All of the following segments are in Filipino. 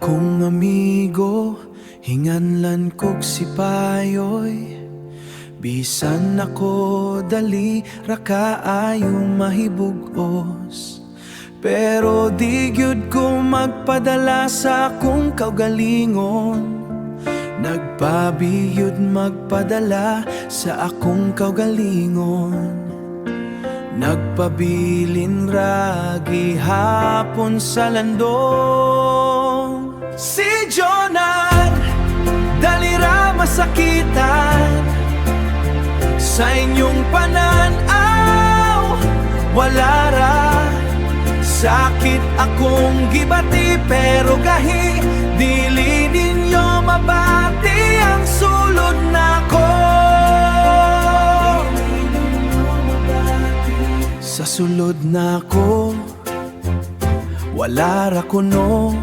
Akong amigo, hinganlan kog sipayoy. Bisan ako dali ra kaayo mahibug-os, pero di gyud ko magpadala sa akong kaugalingon. Nagpabiyod magpadala sa akong kaugalingon. Nagpabilin ra gihapon sa landong. Si Jonah, dali ra masakitan sa inyong pananaw. Wala ra sakit akong gibati, pero gahi dili ninyo mabati ang sulod nako. Sa sulod nako wala ra kuno,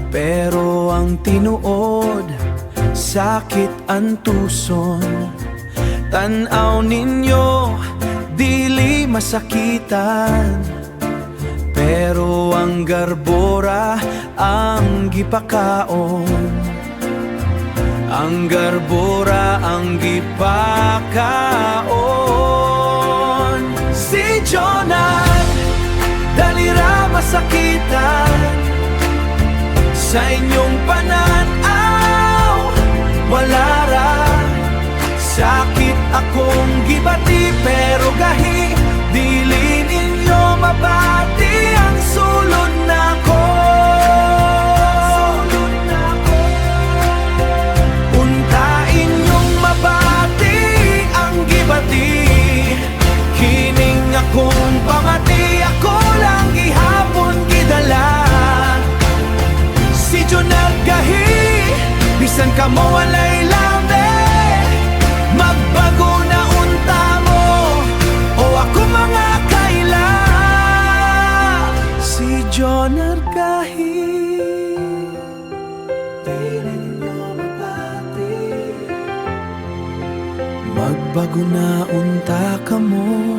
pero ang tinuod sakit ang tuson. Tan-aw ninyo dili masakitan, pero ang garbora ang gipakaon. Ang garbora ang gipakaon. Si Jonah, dali ra masakitan sa inyong pananaw. Wala ra sakit akong gibati, pero gahi dili ninyo mabati ang sulod nako. Unta inyong mabati ang gibati, kining akong pamati ako lang gihapon gidala. Si Jonah gahi, bisan ka mo walay labi, magbago na unta mo o ako mga kaila. Si Jonah gahi, dili ninyo mabati, magbago na unta ka mo,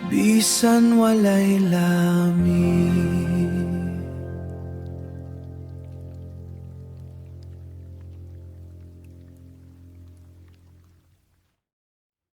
bisan walay lami.